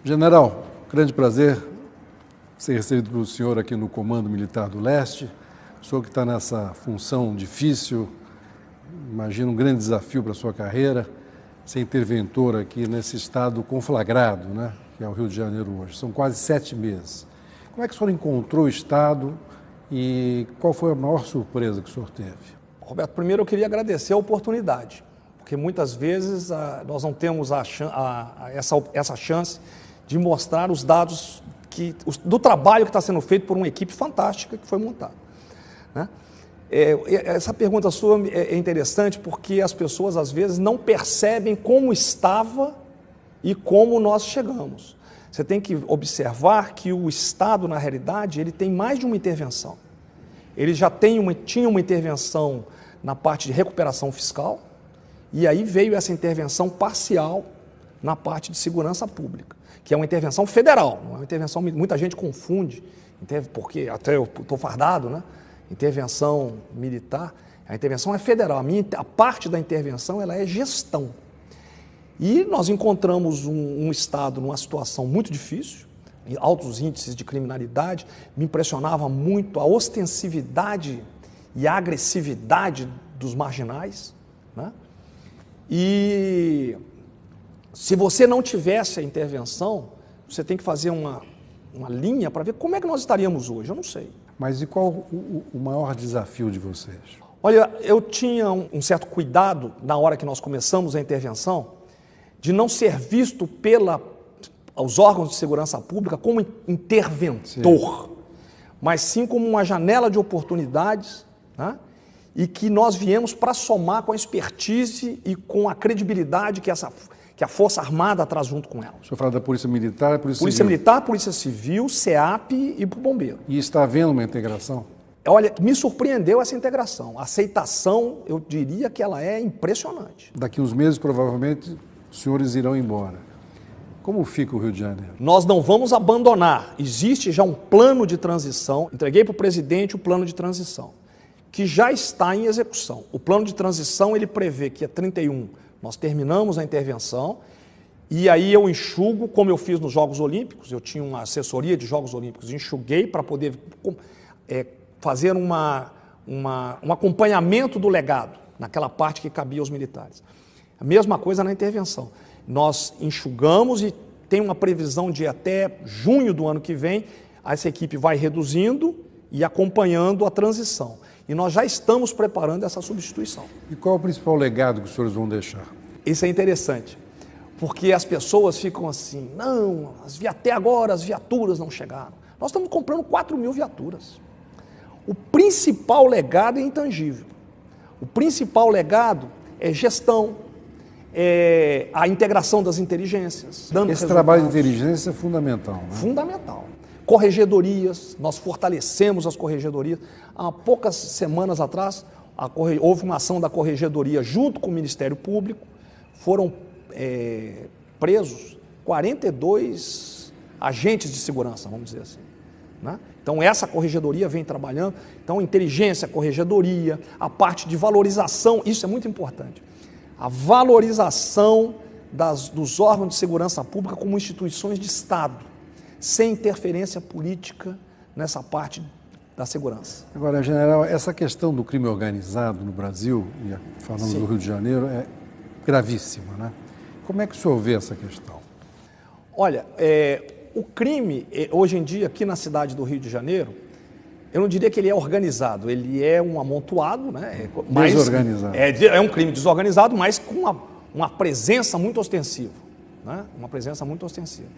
General, grande prazer ser recebido pelo senhor aqui no Comando Militar do Leste. O senhor que está nessa função difícil, imagino um grande desafio para a sua carreira, ser interventor aqui nesse estado conflagrado, né, que é o Rio de Janeiro hoje. São quase 7 meses. Como é que o senhor encontrou o estado e qual foi a maior surpresa que o senhor teve? Roberto, primeiro eu queria agradecer a oportunidade, porque muitas vezes nós não temos essa chance de mostrar os dados do trabalho que está sendo feito por uma equipe fantástica que foi montada, né? Essa pergunta sua é interessante porque as pessoas às vezes não percebem como estava e como nós chegamos. Você tem que observar que o Estado, na realidade, ele tem mais de uma intervenção. Ele já tinha uma intervenção na parte de recuperação fiscal e aí veio essa intervenção parcial na parte de segurança pública, que é uma intervenção federal, não é uma intervenção, muita gente confunde, porque até eu estou fardado, né? Intervenção militar, a intervenção é federal, a parte da intervenção ela é gestão. E nós encontramos um Estado numa situação muito difícil, altos índices de criminalidade, me impressionava muito a ostensividade e a agressividade dos marginais, né? E se você não tivesse a intervenção, você tem que fazer uma linha para ver como é que nós estaríamos hoje, eu não sei. Mas e qual o maior desafio de vocês? Olha, eu tinha um certo cuidado na hora que nós começamos a intervenção de não ser visto pelos órgãos de segurança pública como interventor, mas sim como uma janela de oportunidades, né? E que nós viemos para somar com a expertise e com a credibilidade que a Força Armada traz junto com ela. O senhor fala da Polícia Militar, Polícia Militar, Polícia Civil, SEAP e o Bombeiro. E está havendo uma integração? Olha, me surpreendeu essa integração. A aceitação, eu diria que ela é impressionante. Daqui uns meses, provavelmente, os senhores irão embora. Como fica o Rio de Janeiro? Nós não vamos abandonar. Existe já um plano de transição. Entreguei para o presidente o plano de transição, que já está em execução. O plano de transição, ele prevê que a 31 nós terminamos a intervenção e aí eu enxugo, como eu fiz nos Jogos Olímpicos, eu tinha uma assessoria de Jogos Olímpicos, enxuguei para poder fazer um acompanhamento do legado, naquela parte que cabia aos militares. A mesma coisa na intervenção. Nós enxugamos e tem uma previsão de até junho do ano que vem, essa equipe vai reduzindo e acompanhando a transição. E nós já estamos preparando essa substituição. E qual é o principal legado que os senhores vão deixar? Isso é interessante, porque as pessoas ficam assim, não, até agora as viaturas não chegaram. Nós estamos comprando 4.000 viaturas. O principal legado é intangível. O principal legado é gestão, é a integração das inteligências. Esse trabalho de inteligência é fundamental, né? Fundamental. Corregedorias, nós fortalecemos as corregedorias. Há poucas semanas atrás, houve uma ação da corregedoria junto com o Ministério Público, foram presos 42 agentes de segurança, vamos dizer assim, né? Então essa corregedoria vem trabalhando, então inteligência, corregedoria, a parte de valorização, isso é muito importante. A valorização dos órgãos de segurança pública como instituições de Estado, sem interferência política nessa parte da segurança. Agora, general, essa questão do crime organizado no Brasil, e falando do Rio de Janeiro, é gravíssima, né? Como é que o senhor vê essa questão? Olha, o crime, hoje em dia, aqui na cidade do Rio de Janeiro, eu não diria que ele é organizado, ele é um amontoado, né? Desorganizado. É um crime desorganizado, mas com uma presença muito ostensiva, né? Uma presença muito ostensiva.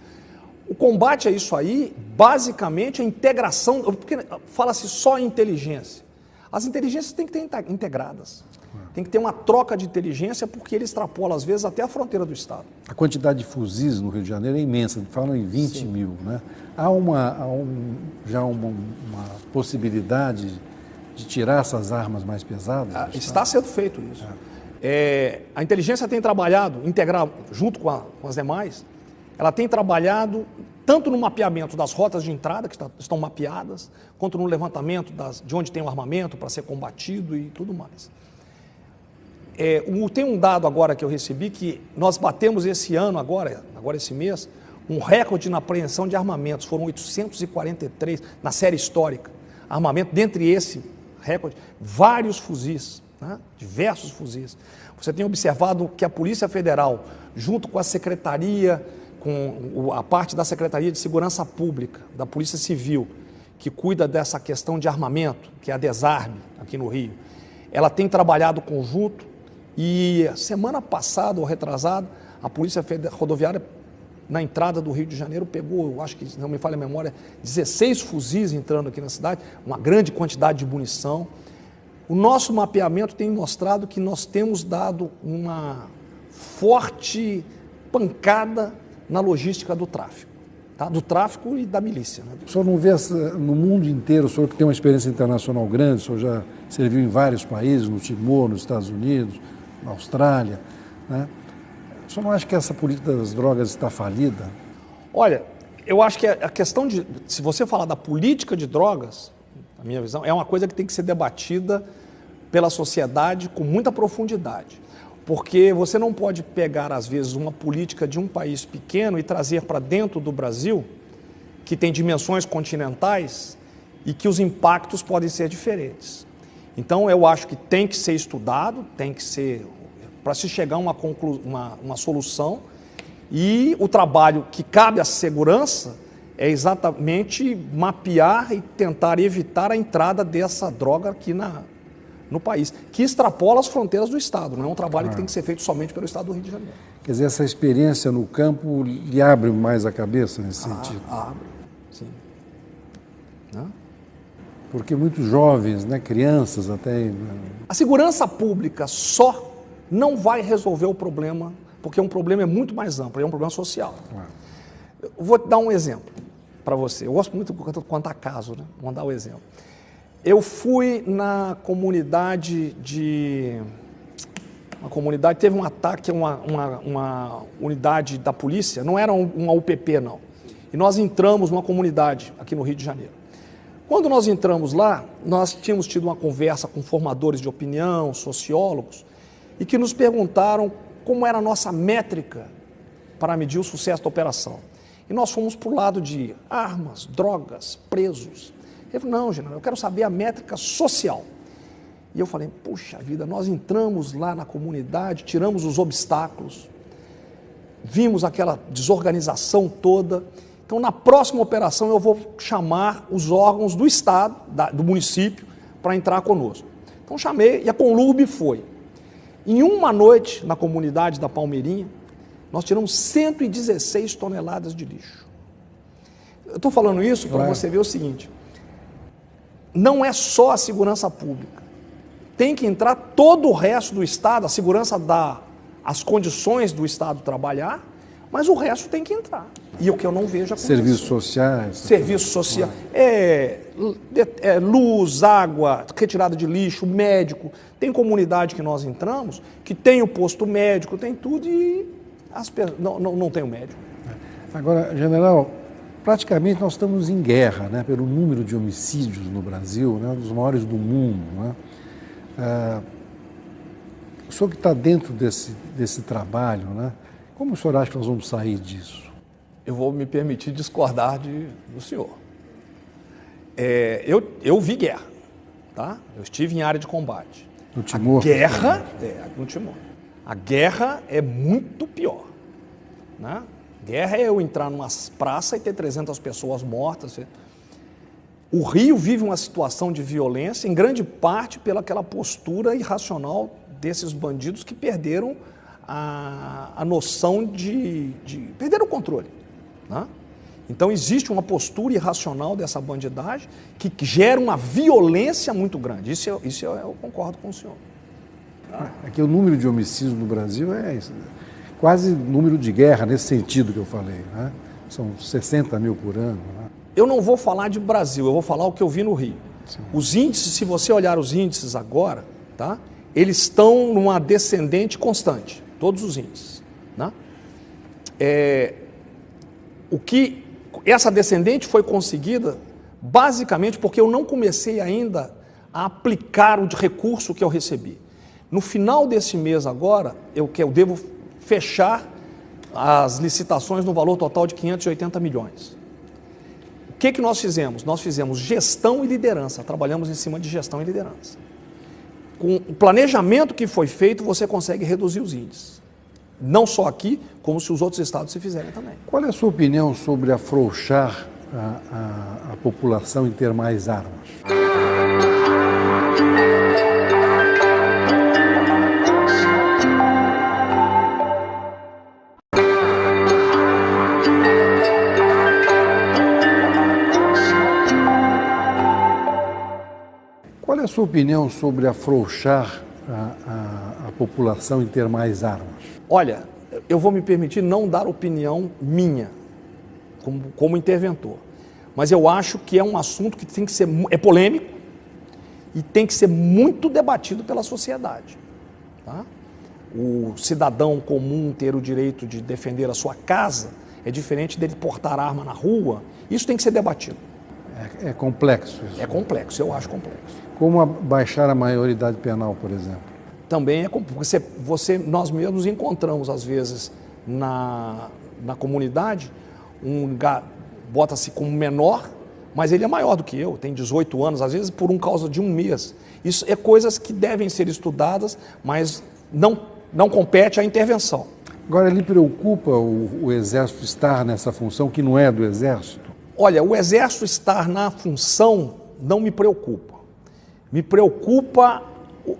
O combate a isso aí, basicamente, é a integração, porque fala-se só em inteligência. As inteligências têm que estar integradas. Tem que ter uma troca de inteligência, porque ele extrapola, às vezes, até a fronteira do Estado. A quantidade de fuzis no Rio de Janeiro é imensa, falam em 20 mil, né? Há já uma possibilidade de tirar essas armas mais pesadas? Está sendo feito isso. A inteligência tem trabalhado, junto com as demais, ela tem trabalhado tanto no mapeamento das rotas de entrada, que estão mapeadas, quanto no levantamento de onde tem o armamento para ser combatido e tudo mais. Tem um dado agora que eu recebi que nós batemos esse ano, agora esse mês, um recorde na apreensão de armamentos, foram 843 na série histórica. Armamento, dentre esse recorde, vários fuzis, né? Diversos fuzis. Você tem observado que a Polícia Federal, junto com a Secretaria, com a parte da Secretaria de Segurança Pública, da Polícia Civil, que cuida dessa questão de armamento, que é a Desarme, aqui no Rio, ela tem trabalhado conjunto e semana passada ou retrasada, a Polícia Rodoviária, na entrada do Rio de Janeiro, pegou, eu acho que, se não me falha a memória, 16 fuzis entrando aqui na cidade, uma grande quantidade de munição. O nosso mapeamento tem mostrado que nós temos dado uma forte pancada na logística do tráfico, tá? Do tráfico e da milícia. Né? O senhor não vê no mundo inteiro, o senhor que tem uma experiência internacional grande, o senhor já serviu em vários países, no Timor, nos Estados Unidos, na Austrália, né? O senhor não acha que essa política das drogas está falida? Olha, eu acho que a questão de, se você falar da política de drogas, na minha visão, é uma coisa que tem que ser debatida pela sociedade com muita profundidade. Porque você não pode pegar, às vezes, uma política de um país pequeno e trazer para dentro do Brasil, que tem dimensões continentais e que os impactos podem ser diferentes. Então, eu acho que tem que ser estudado, tem que ser, para se chegar a uma solução, e o trabalho que cabe à segurança é exatamente mapear e tentar evitar a entrada dessa droga aqui no país, que extrapola as fronteiras do Estado, não é um trabalho que tem que ser feito somente pelo Estado do Rio de Janeiro. Quer dizer, essa experiência no campo lhe abre mais a cabeça nesse sentido? Abre, sim. Não? Porque muitos jovens, né, crianças até... A segurança pública só não vai resolver o problema, porque um problema é muito mais amplo, é um problema social. Claro. Eu vou dar um exemplo para você. Eu gosto muito quanto a caso, né? Vou dar um exemplo. Eu fui na comunidade teve um ataque a uma unidade da polícia, não era uma UPP não, e nós entramos numa comunidade aqui no Rio de Janeiro. Quando nós entramos lá, nós tínhamos tido uma conversa com formadores de opinião, sociólogos, e que nos perguntaram como era a nossa métrica para medir o sucesso da operação. E nós fomos para o lado de armas, drogas, presos. Ele falou, não, general, eu quero saber a métrica social. E eu falei, puxa vida, nós entramos lá na comunidade, tiramos os obstáculos, vimos aquela desorganização toda. Então, na próxima operação, eu vou chamar os órgãos do Estado, do município, para entrar conosco. Então, chamei e a Conlurb foi. Em uma noite, na comunidade da Palmeirinha, nós tiramos 116 toneladas de lixo. Eu estou falando isso para você ver o seguinte, não é só a segurança pública, tem que entrar todo o resto do Estado, a segurança dá as condições do Estado trabalhar, mas o resto tem que entrar. E o que eu não vejo acontecer. Serviços sociais. Serviços sociais, luz, água, retirada de lixo, médico. Tem comunidade que nós entramos que tem o posto médico, tem tudo e não tem o médico. Agora, general, praticamente nós estamos em guerra, né, pelo número de homicídios no Brasil, né, um dos maiores do mundo. Né? O senhor que está dentro desse trabalho, né, como o senhor acha que nós vamos sair disso? Eu vou me permitir discordar do senhor. Eu vi guerra, tá? Eu estive em área de combate. No Timor? No Timor. A guerra é muito pior, né? Guerra é eu entrar numa praça e ter 300 pessoas mortas. O Rio vive uma situação de violência, em grande parte pelaquela postura irracional desses bandidos que perderam a noção perderam o controle. Né? Então existe uma postura irracional dessa bandidagem que gera uma violência muito grande. Isso eu concordo com o senhor. Aqui o número de homicídios no Brasil é isso, né? Quase número de guerra, nesse sentido que eu falei. Né? São 60 mil por ano. Né? Eu não vou falar de Brasil, eu vou falar o que eu vi no Rio. Sim. Os índices, se você olhar os índices agora, tá? Eles estão numa descendente constante, todos os índices. Né? Essa descendente foi conseguida basicamente porque eu não comecei ainda a aplicar o recurso que eu recebi. No final desse mês agora, eu devo fechar as licitações no valor total de 580 milhões. O que nós fizemos? Nós fizemos gestão e liderança, trabalhamos em cima de gestão e liderança. Com o planejamento que foi feito, você consegue reduzir os índices. Não só aqui, como se os outros estados se fizerem também. Qual é a sua opinião sobre afrouxar a população em ter mais armas? Qual é a sua opinião sobre afrouxar a população em ter mais armas? Olha, eu vou me permitir não dar opinião minha, como interventor, mas eu acho que é um assunto que tem que ser, é polêmico e tem que ser muito debatido pela sociedade. Tá? O cidadão comum ter o direito de defender a sua casa é diferente dele portar arma na rua. Isso tem que ser debatido. É complexo isso. É complexo, eu acho complexo. Como baixar a maioridade penal, por exemplo? Também é complexo. Nós mesmos encontramos, às vezes, na comunidade, bota-se como menor, mas ele é maior do que eu, tem 18 anos, às vezes por causa de um mês. Isso é coisas que devem ser estudadas, mas não compete à intervenção. Agora, lhe preocupa o Exército estar nessa função que não é do Exército? Olha, o Exército estar na função não me preocupa. Me preocupa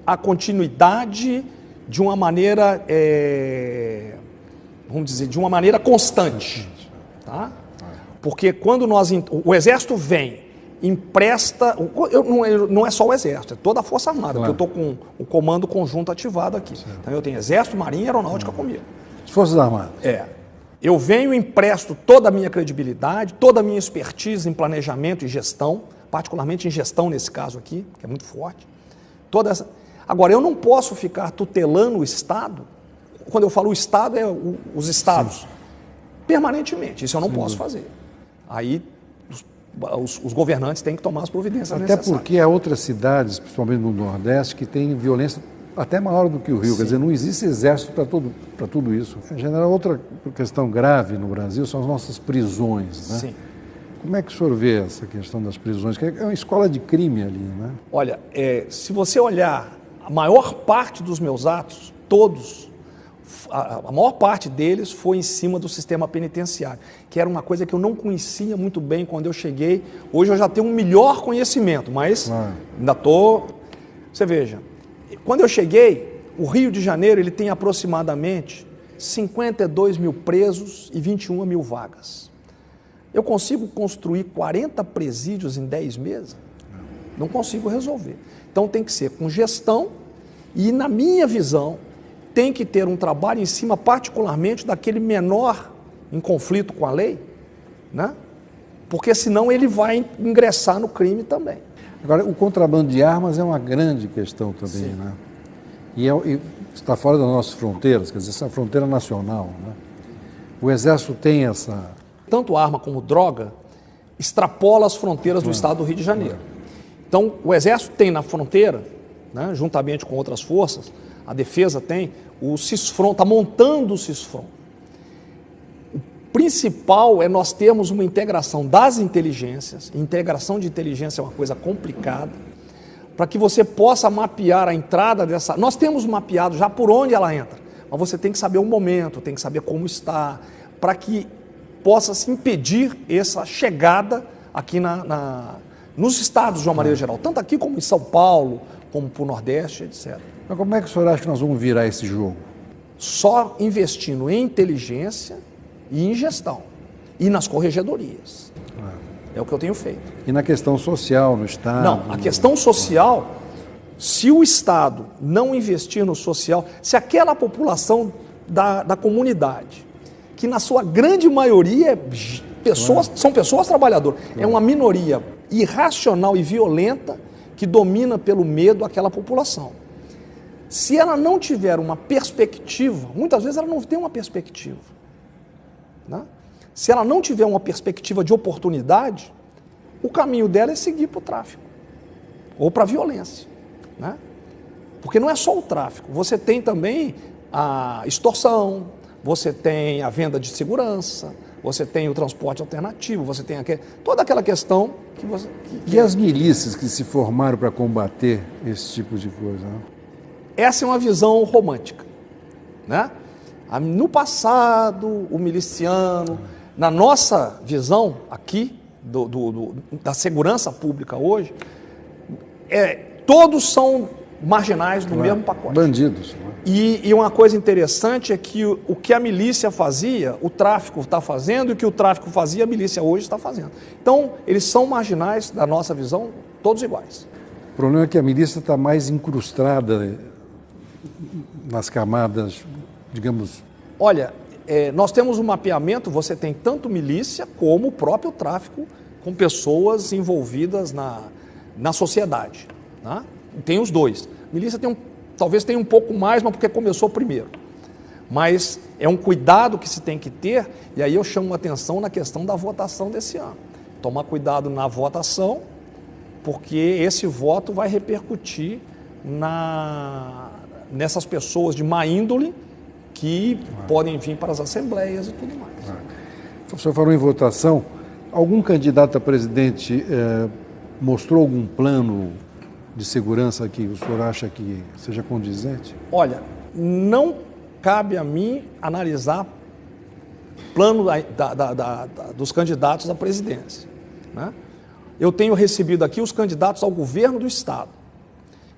a continuidade de uma maneira, vamos dizer, de uma maneira constante. Tá? Porque quando o Exército vem, empresta, não é só o Exército, é toda a Força Armada, claro. Porque eu estou com o comando conjunto ativado aqui. Certo. Então eu tenho Exército, Marinha e Aeronáutica comigo. As Forças Armadas. Eu venho e empresto toda a minha credibilidade, toda a minha expertise em planejamento e gestão, particularmente em gestão nesse caso aqui, que é muito forte. Agora, eu não posso ficar tutelando o Estado, quando eu falo o Estado, é os estados, sim, permanentemente. Isso eu não posso fazer. Aí os governantes têm que tomar as providências necessárias. Até porque há outras cidades, principalmente no Nordeste, que têm violência até maior do que o Rio. Sim. Quer dizer, não existe exército para tudo isso. General, outra questão grave no Brasil são as nossas prisões, né? Sim. Como é que o senhor vê essa questão das prisões? Que é uma escola de crime ali, né? Olha, se você olhar, a maior parte dos meus atos, todos, a maior parte deles foi em cima do sistema penitenciário, que era uma coisa que eu não conhecia muito bem quando eu cheguei. Hoje eu já tenho um melhor conhecimento, mas ainda estou... Você veja, quando eu cheguei, o Rio de Janeiro ele tem aproximadamente 52 mil presos e 21 mil vagas. Eu consigo construir 40 presídios em 10 meses? Não consigo resolver. Então tem que ser com gestão e, na minha visão, tem que ter um trabalho em cima particularmente daquele menor em conflito com a lei, né? Porque senão ele vai ingressar no crime também. Agora, o contrabando de armas é uma grande questão também, sim, né? E está fora das nossas fronteiras, quer dizer, essa é uma fronteira nacional, né? O Exército tem essa... Tanto arma como droga extrapola as fronteiras do estado do Rio de Janeiro. Então, o Exército tem na fronteira, né, juntamente com outras forças, a defesa tem, o CISFRON, está montando o CISFRON. O principal é nós termos uma integração das inteligências, integração de inteligência é uma coisa complicada, para que você possa mapear a entrada dessa... Nós temos mapeado já por onde ela entra, mas você tem que saber o momento, tem que saber como está, para que possa se impedir essa chegada aqui nos estados de uma maneira geral, tanto aqui como em São Paulo, como para o Nordeste, etc. Mas como é que o senhor acha que nós vamos virar esse jogo? Só investindo em inteligência e em gestão, e nas corregedorias. É o que eu tenho feito. E na questão social, no Estado? Não, a questão social, se o Estado não investir no social, se aquela população da comunidade, que na sua grande maioria são pessoas trabalhadoras, é uma minoria irracional e violenta que domina pelo medo aquela população. Se ela não tiver uma perspectiva, muitas vezes ela não tem uma perspectiva, né? Se ela não tiver uma perspectiva de oportunidade, o caminho dela é seguir para o tráfico ou para a violência, né? Porque não é só o tráfico, você tem também a extorsão, você tem a venda de segurança, você tem o transporte alternativo, você tem toda aquela questão que você... E as milícias que se formaram para combater esse tipo de coisa? Né? Essa é uma visão romântica, né? No passado, o miliciano, na nossa visão aqui, da segurança pública hoje, todos são marginais do mesmo pacote. Bandidos. Né? E uma coisa interessante é que o que a milícia fazia, o tráfico está fazendo, e o que o tráfico fazia, a milícia hoje está fazendo. Então, eles são marginais, da nossa visão, todos iguais. O problema é que a milícia está mais incrustada nas camadas, digamos... Olha, nós temos um mapeamento, você tem tanto milícia como o próprio tráfico com pessoas envolvidas na sociedade. Né? Tem os dois. Milícia talvez tenha um pouco mais, mas porque começou primeiro. Mas é um cuidado que se tem que ter, e aí eu chamo a atenção na questão da votação desse ano. Tomar cuidado na votação, porque esse voto vai repercutir nessas pessoas de má índole que podem vir para as assembleias e tudo mais. O senhor falou em votação. Algum candidato a presidente mostrou algum plano de segurança que o senhor acha que seja condizente? Olha, não cabe a mim analisar plano dos candidatos à presidência. Né? Eu tenho recebido aqui os candidatos ao governo do Estado,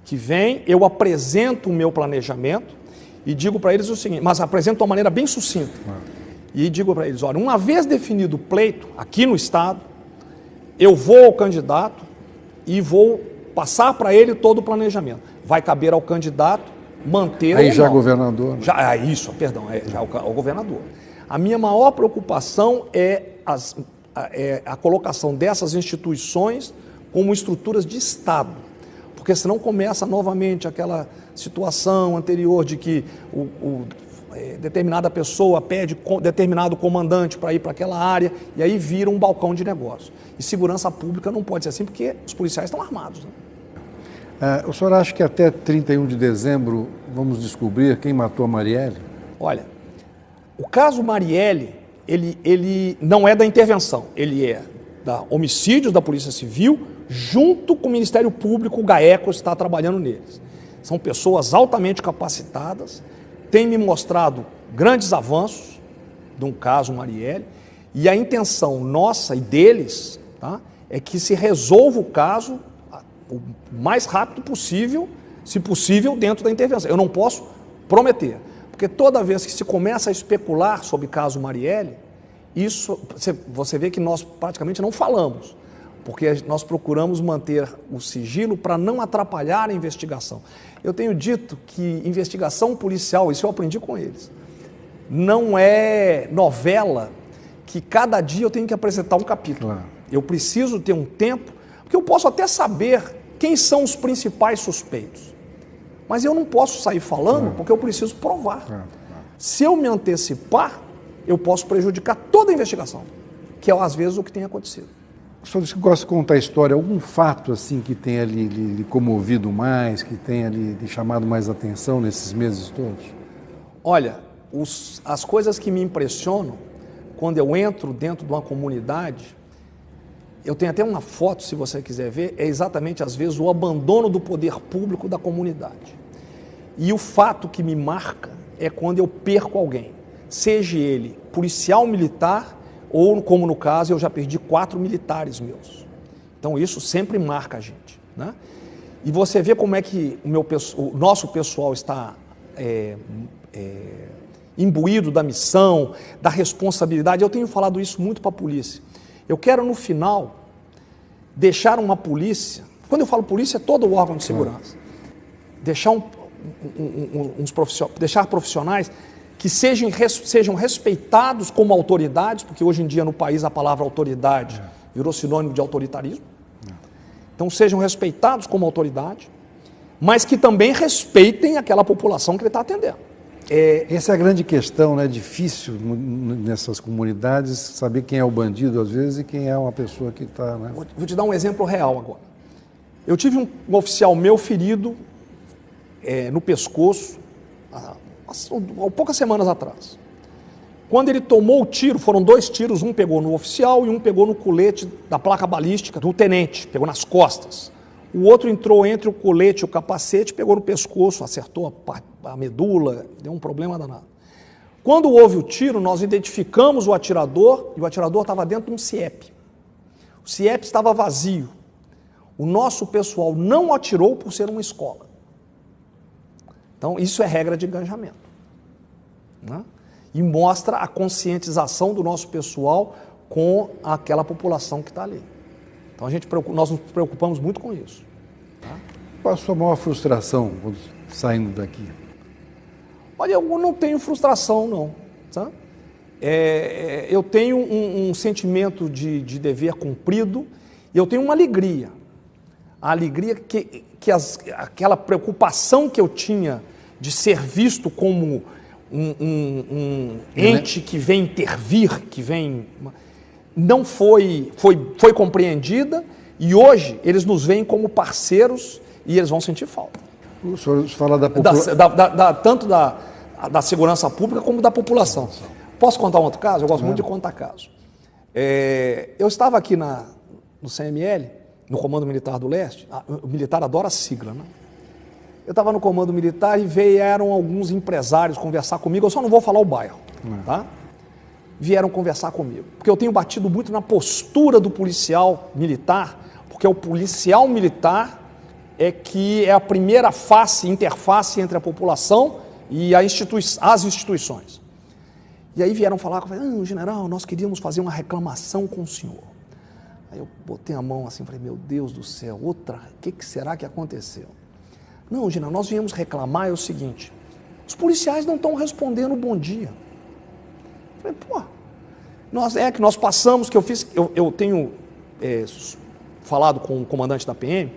que vêm, eu apresento o meu planejamento e digo para eles o seguinte, mas apresento de uma maneira bem sucinta. E digo para eles, olha, uma vez definido o pleito aqui no Estado, eu vou ao candidato e vou passar para ele todo o planejamento. Vai caber ao candidato manter... Aí já governador. Né? Já ao governador. A minha maior preocupação é a colocação dessas instituições como estruturas de Estado. Porque senão começa novamente aquela situação anterior de que determinada pessoa pede determinado comandante para ir para aquela área e aí vira um balcão de negócio. E segurança pública não pode ser assim porque os policiais estão armados. Né? O senhor acha que até 31 de dezembro vamos descobrir quem matou a Marielle? Olha, o caso Marielle, ele não é da intervenção, ele é da homicídios da Polícia Civil junto com o Ministério Público, o GAECO está trabalhando neles. São pessoas altamente capacitadas, têm me mostrado grandes avanços de um caso Marielle, e a intenção nossa e deles, tá, é que se resolva o caso o mais rápido possível, se possível, dentro da intervenção. Eu não posso prometer, porque toda vez que se começa a especular sobre o caso Marielle, você vê que nós praticamente não falamos, porque nós procuramos manter o sigilo para não atrapalhar a investigação. Eu tenho dito que investigação policial, isso eu aprendi com eles, não é novela que cada dia eu tenho que apresentar um capítulo. Claro. Eu preciso ter um tempo, porque eu posso até saber quem são os principais suspeitos, mas eu não posso sair falando porque eu preciso provar. Se eu me antecipar, eu posso prejudicar toda a investigação, que é às vezes o que tem acontecido. O senhor disse que gosta de contar a história, algum fato assim que tenha lhe comovido mais, que tenha lhe chamado mais atenção nesses meses todos? Olha, as coisas que me impressionam, quando eu entro dentro de uma comunidade, eu tenho até uma foto, se você quiser ver, é exatamente às vezes o abandono do poder público da comunidade. E o fato que me marca é quando eu perco alguém, seja ele policial militar, ou, como no caso, eu já perdi 4 militares meus. Então, isso sempre marca a gente. Né? E você vê como é que o nosso pessoal está imbuído da missão, da responsabilidade. Eu tenho falado isso muito para a polícia. Eu quero, no final, deixar uma polícia... Quando eu falo polícia, é todo o órgão de segurança. Deixar deixar profissionais que sejam respeitados como autoridades, porque hoje em dia no país a palavra autoridade virou sinônimo de autoritarismo. Então sejam respeitados como autoridade, mas que também respeitem aquela população que ele está atendendo. Essa é a grande questão, né? Difícil nessas comunidades saber quem é o bandido às vezes e quem é uma pessoa que está... Né? Vou te dar um exemplo real agora. Eu tive um oficial meu ferido no pescoço há poucas semanas atrás. Quando ele tomou o tiro, foram 2 tiros, um pegou no oficial e um pegou no colete da placa balística do tenente, pegou nas costas. O outro entrou entre o colete e o capacete, pegou no pescoço, acertou a medula, deu um problema danado. Quando houve o tiro, nós identificamos o atirador e o atirador estava dentro de um CIEP. O CIEP estava vazio. O nosso pessoal não atirou por ser uma escola. Então, isso é regra de engajamento, né? E mostra a conscientização do nosso pessoal com aquela população que está ali. Então, nós nos preocupamos muito com isso. Tá? Qual a sua maior frustração saindo daqui? Olha, eu não tenho frustração, não. Tá? Eu tenho um sentimento de dever cumprido e eu tenho uma alegria. A alegria aquela preocupação que eu tinha de ser visto como um ente que vem intervir, que vem... não foi compreendida e hoje eles nos veem como parceiros e eles vão sentir falta. O senhor fala da população... Tanto da segurança pública como da população. Posso contar um outro caso? Eu gosto muito de contar casos. Eu estava aqui no CML, no Comando Militar do Leste. O militar adora a sigla, né? Eu estava no Comando Militar e vieram alguns empresários conversar comigo. Eu só não vou falar o bairro, tá? Vieram conversar comigo. Porque eu tenho batido muito na postura do policial militar, porque o policial militar que é a primeira interface entre a população e as instituições. E aí vieram falar comigo, general, nós queríamos fazer uma reclamação com o senhor. Aí eu botei a mão assim, falei, meu Deus do céu, o que será que aconteceu? Não, general, nós viemos reclamar, é o seguinte, os policiais não estão respondendo bom dia. Eu falei, que nós passamos, eu tenho falado com o comandante da PM,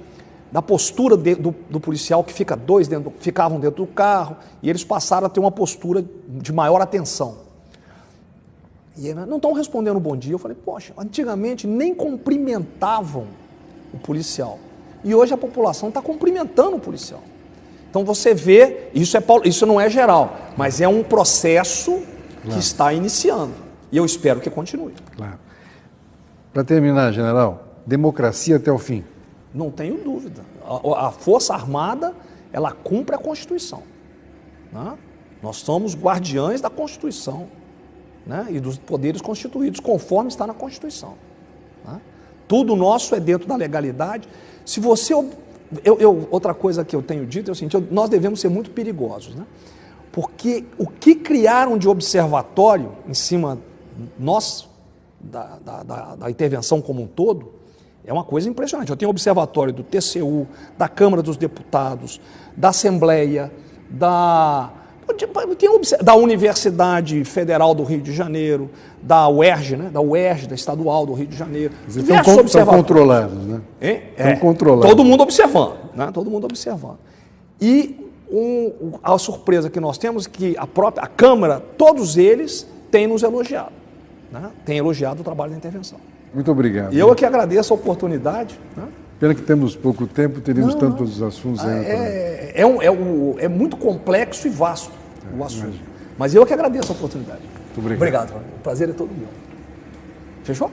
da postura do policial que ficavam dentro do carro, e eles passaram a ter uma postura de maior atenção. E eles não estão respondendo bom dia. Eu falei, poxa, antigamente nem cumprimentavam o policial. E hoje a população está cumprimentando o policial. Então você vê, isso não é geral, mas é um processo que está iniciando. E eu espero que continue. Claro. Para terminar, general, democracia até o fim. Não tenho dúvida. A Força Armada, ela cumpre a Constituição, né? Nós somos guardiães da Constituição, né? E dos poderes constituídos, conforme está na Constituição, né? Tudo nosso é dentro da legalidade. Se você... outra coisa que eu tenho dito é o seguinte, nós devemos ser muito perigosos, né? Porque o que criaram de observatório em cima da intervenção como um todo, é uma coisa impressionante. Eu tenho observatório do TCU, da Câmara dos Deputados, da Assembleia, da Universidade Federal do Rio de Janeiro, da UERJ, né? Da Estadual do Rio de Janeiro. Estão controlados, né? Estão controlados. Todo mundo observando, né? Todo mundo observando. E a surpresa que nós temos é que a Câmara, todos eles têm nos elogiado, né? Têm elogiado o trabalho da intervenção. Muito obrigado. E eu é que agradeço a oportunidade, né? Pena que temos pouco tempo, teríamos tantos assuntos ainda. É muito complexo e vasto o assunto. Mas eu é que agradeço a oportunidade. Muito obrigado. Obrigado. O prazer é todo meu. Fechou?